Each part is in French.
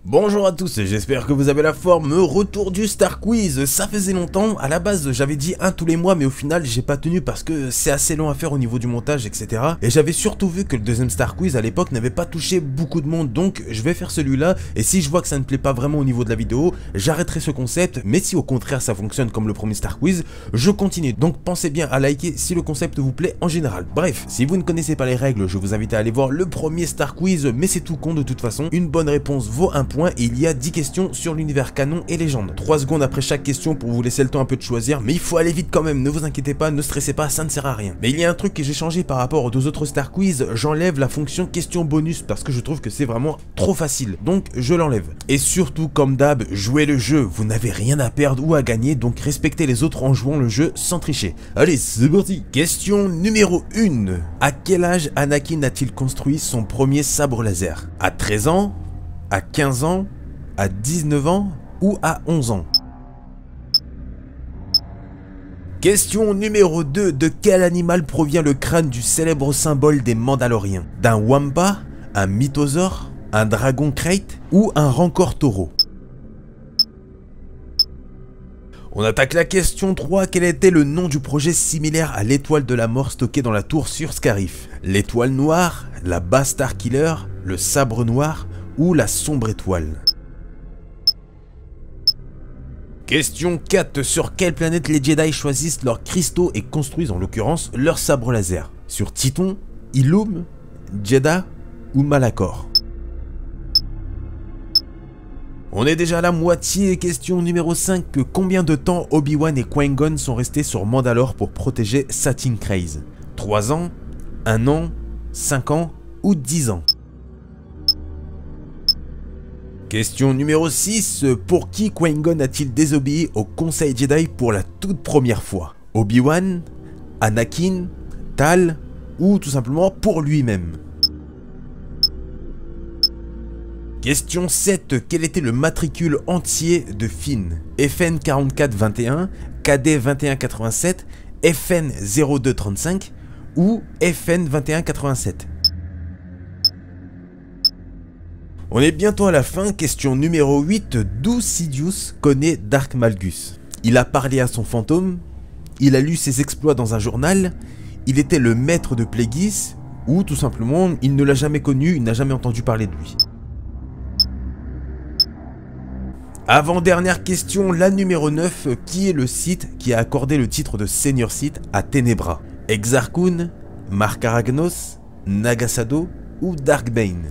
Bonjour à tous, j'espère que vous avez la forme. Retour du Star Quiz, ça faisait longtemps. À la base j'avais dit un tous les mois, mais au final j'ai pas tenu parce que c'est assez long à faire au niveau du montage, etc. Et j'avais surtout vu que le deuxième Star Quiz à l'époque n'avait pas touché beaucoup de monde, donc je vais faire celui-là. Et si je vois que ça ne plaît pas vraiment au niveau de la vidéo, j'arrêterai ce concept. Mais si au contraire ça fonctionne comme le premier Star Quiz, je continue. Donc pensez bien à liker si le concept vous plaît en général. Bref, si vous ne connaissez pas les règles, je vous invite à aller voir le premier Star Quiz, mais c'est tout con de toute façon. Une bonne réponse vaut un point et il y a 10 questions sur l'univers canon et légende. 3 secondes après chaque question pour vous laisser le temps un peu de choisir, mais il faut aller vite quand même, ne vous inquiétez pas, ne stressez pas, ça ne sert à rien. Mais il y a un truc que j'ai changé par rapport aux deux autres Star Quiz, j'enlève la fonction question bonus parce que je trouve que c'est vraiment trop facile, donc je l'enlève. Et surtout comme d'hab, jouez le jeu, vous n'avez rien à perdre ou à gagner, donc respectez les autres en jouant le jeu sans tricher. Allez, c'est parti. Question numéro 1. À quel âge Anakin a-t-il construit son premier sabre laser? À 13 ans? À 15 ans? À 19 ans ou à 11 ans? Question numéro 2. De quel animal provient le crâne du célèbre symbole des Mandaloriens? D'un Wampa, un mythosaure, un dragon crate ou un rancor taureau? On attaque la question 3. Quel était le nom du projet similaire à l'étoile de la mort stockée dans la tour sur Scarif? L'étoile noire, la Bastard Killer, le sabre noir ou la sombre étoile? Question 4. Sur quelle planète les Jedi choisissent leurs cristaux et construisent en l'occurrence leur sabre laser? Sur Titon, Ilum, Jedha ou Malachor? On est déjà à la moitié. Question numéro 5. Combien de temps Obi-Wan et Qui-Gon sont restés sur Mandalore pour protéger Satine Kryze? 3 ans, 1 an, 5 ans ou 10 ans? Question numéro 6. Pour qui Qui-Gon a-t-il désobéi au Conseil Jedi pour la toute première fois? Obi-Wan, Anakin, Tal ou tout simplement pour lui-même? Question 7. Quel était le matricule entier de Finn? FN 4421, KD 2187, FN 0235 ou FN 2187? On est bientôt à la fin. Question numéro 8. D'où Sidious connaît Dark Malgus? Il a parlé à son fantôme? Il a lu ses exploits dans un journal? Il était le maître de Plagueis? Ou tout simplement, il ne l'a jamais connu, il n'a jamais entendu parler de lui? Avant-dernière question, la numéro 9. Qui est le Sith qui a accordé le titre de Seigneur Sith à Ténébra? Exar Kun, Mark Aragnos, Nagasado ou Dark Bane?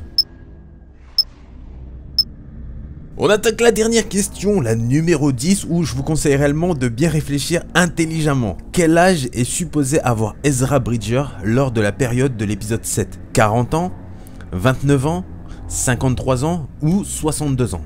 On attaque la dernière question, la numéro 10, où je vous conseille réellement de bien réfléchir intelligemment. Quel âge est supposé avoir Ezra Bridger lors de la période de l'épisode 7? 40 ans, 29 ans, 53 ans ou 62 ans?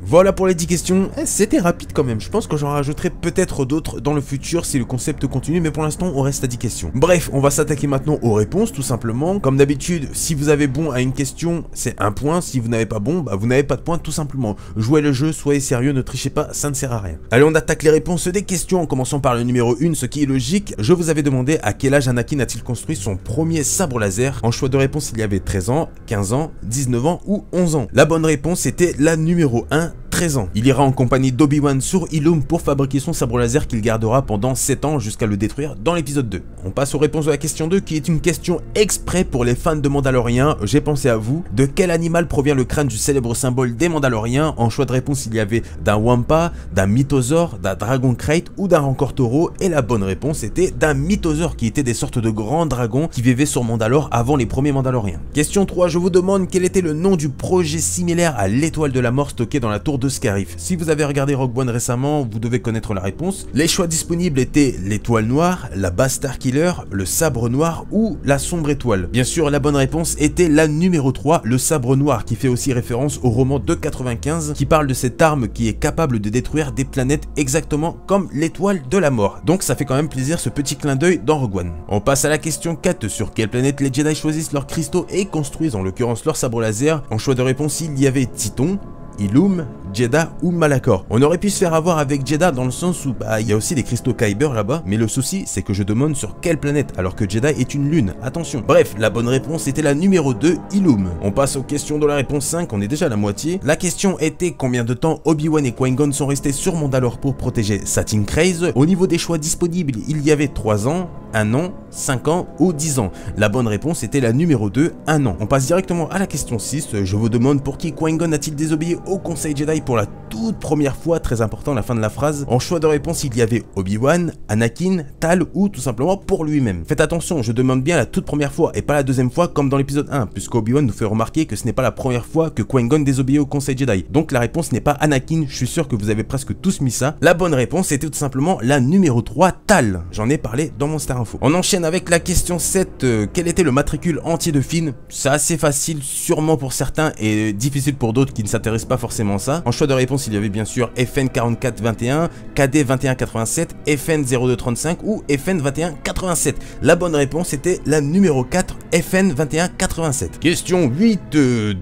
Voilà pour les 10 questions, c'était rapide quand même, je pense que j'en rajouterai peut-être d'autres dans le futur si le concept continue, mais pour l'instant on reste à 10 questions. Bref, on va s'attaquer maintenant aux réponses tout simplement. Comme d'habitude, si vous avez bon à une question, c'est un point, si vous n'avez pas bon, vous n'avez pas de point tout simplement. Jouez le jeu, soyez sérieux, ne trichez pas, ça ne sert à rien. Allez, on attaque les réponses des questions en commençant par le numéro 1, ce qui est logique. Je vous avais demandé à quel âge Anakin a-t-il construit son premier sabre laser. En choix de réponse, il y avait 13 ans, 15 ans, 19 ans ou 11 ans. La bonne réponse était la numéro 1, 13 ans. Il ira en compagnie d'Obi-Wan sur Ilum pour fabriquer son sabre laser qu'il gardera pendant 7 ans jusqu'à le détruire dans l'épisode 2. On passe aux réponses de la question 2 qui est une question exprès pour les fans de Mandaloriens. J'ai pensé à vous. De quel animal provient le crâne du célèbre symbole des Mandaloriens? En choix de réponse, il y avait d'un Wampa, d'un mythosaure, d'un dragon crate ou d'un rancor taureau, et la bonne réponse était d'un mythosaure qui était des sortes de grands dragons qui vivaient sur Mandalore avant les premiers Mandaloriens. Question 3, je vous demande quel était le nom du projet similaire à l'étoile de la mort stockée dans la tour de Scarif. Si vous avez regardé Rogue One récemment, vous devez connaître la réponse. Les choix disponibles étaient l'étoile noire, la Bastard Killer, le sabre noir ou la sombre étoile. Bien sûr, la bonne réponse était la numéro 3, le sabre noir, qui fait aussi référence au roman de 95 qui parle de cette arme qui est capable de détruire des planètes exactement comme l'étoile de la mort. Donc ça fait quand même plaisir ce petit clin d'œil dans Rogue One. On passe à la question 4, sur quelle planète les Jedi choisissent leurs cristaux et construisent en l'occurrence leur sabre laser. En choix de réponse, il y avait Titon, Illum, Jedha ou Malachor. On aurait pu se faire avoir avec Jedha dans le sens où il y a aussi des cristaux Kyber là-bas, mais le souci c'est que je demande sur quelle planète alors que Jedha est une lune, attention. Bref, la bonne réponse était la numéro 2, Illum. On passe aux questions de la réponse 5, on est déjà à la moitié. La question était combien de temps Obi-Wan et Qui-Gon sont restés sur Mandalore pour protéger Satine Kryze. Au niveau des choix disponibles, il y avait 3 ans, 1 an, 5 ans ou 10 ans. La bonne réponse était la numéro 2, 1 an. On passe directement à la question 6. Je vous demande pour qui Qui-Gon a-t-il désobéi au Conseil Jedi pour la toute première fois, très important la fin de la phrase. En choix de réponse, il y avait Obi-Wan, Anakin, Tal ou tout simplement pour lui-même. Faites attention, je demande bien la toute première fois et pas la deuxième fois comme dans l'épisode 1, puisque Obi-Wan nous fait remarquer que ce n'est pas la première fois que Qui-Gon désobéit au Conseil Jedi. Donc la réponse n'est pas Anakin, je suis sûr que vous avez presque tous mis ça. La bonne réponse était tout simplement la numéro 3, Tal. J'en ai parlé dans mon Star Info. On enchaîne avec la question 7. Quel était le matricule entier de Finn? C'est assez facile, sûrement pour certains et difficile pour d'autres qui ne s'intéressent pas forcément à ça. En choix de réponse, il y avait bien sûr FN 4421, KD 2187, FN 0235 ou FN 2187. La bonne réponse était la numéro 4, FN 2187. Question 8.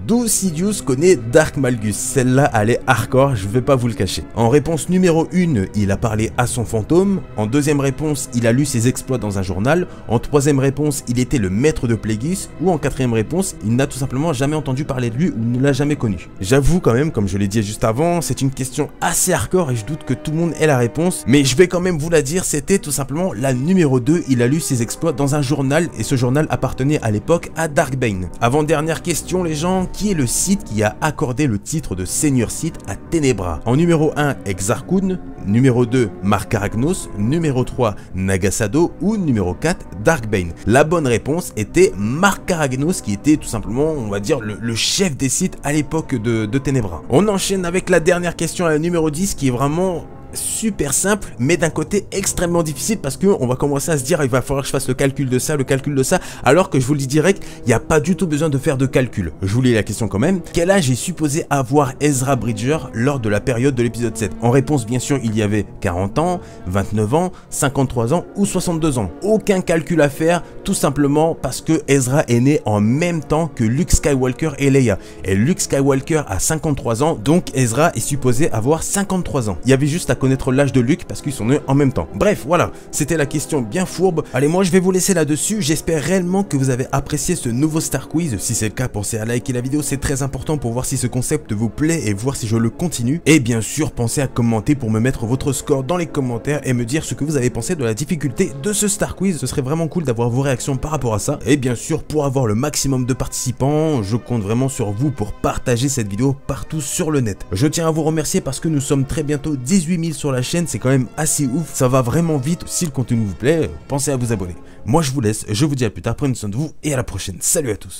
D'où Sidious connaît Dark Malgus? Celle-là, elle est hardcore, je vais pas vous le cacher. En réponse numéro 1, il a parlé à son fantôme. En deuxième réponse, il a lu ses exploits dans un journal. En troisième réponse, il était le maître de Plagueis. Ou en quatrième réponse, il n'a tout simplement jamais entendu parler de lui ou ne l'a jamais connu. J'avoue quand même, comme je l'ai dit juste avant, c'est une question assez hardcore et je doute que tout le monde ait la réponse. Mais je vais quand même vous la dire, c'était tout simplement la numéro 2. Il a lu ses exploits dans un journal et ce journal appartenait à l'époque à Darkbane. Avant-dernière question les gens, qui est le Sith qui a accordé le titre de Seigneur Sith à Ténébra? En numéro 1, Exar Kun, numéro 2, Mark Aragnos, numéro 3, Nagasado ou numéro 4, Darkbane. La bonne réponse était Mark Aragnos qui était tout simplement, on va dire, le chef des Sith à l'époque de Ténébra. On enchaîne avec la dernière question à la numéro 10 qui est vraiment super simple mais d'un côté extrêmement difficile parce que on va commencer à se dire il va falloir que je fasse le calcul de ça, alors que je vous le dis direct, il n'y a pas du tout besoin de faire de calcul. Je vous lis la question quand même. Quel âge est supposé avoir Ezra Bridger lors de la période de l'épisode 7? En réponse bien sûr il y avait 40 ans, 29 ans, 53 ans ou 62 ans. Aucun calcul à faire, tout simplement parce que Ezra est né en même temps que Luke Skywalker et Leia. Et Luke Skywalker a 53 ans, donc Ezra est supposé avoir 53 ans. Il y avait juste à connaître l'âge de Luke parce qu'ils sont nés en même temps. Bref, voilà, c'était la question bien fourbe. Allez, moi je vais vous laisser là-dessus. J'espère réellement que vous avez apprécié ce nouveau Star Quiz. Si c'est le cas, pensez à liker la vidéo, c'est très important pour voir si ce concept vous plaît et voir si je le continue. Et bien sûr, pensez à commenter pour me mettre votre score dans les commentaires et me dire ce que vous avez pensé de la difficulté de ce Star Quiz. Ce serait vraiment cool d'avoir vos réactions par rapport à ça. Et bien sûr, pour avoir le maximum de participants, je compte vraiment sur vous pour partager cette vidéo partout sur le net. Je tiens à vous remercier parce que nous sommes très bientôt 18 000 sur la chaîne, c'est quand même assez ouf, ça va vraiment vite. Si le contenu vous plaît, pensez à vous abonner. Moi je vous laisse, je vous dis à plus tard, prenez soin de vous et à la prochaine. Salut à tous.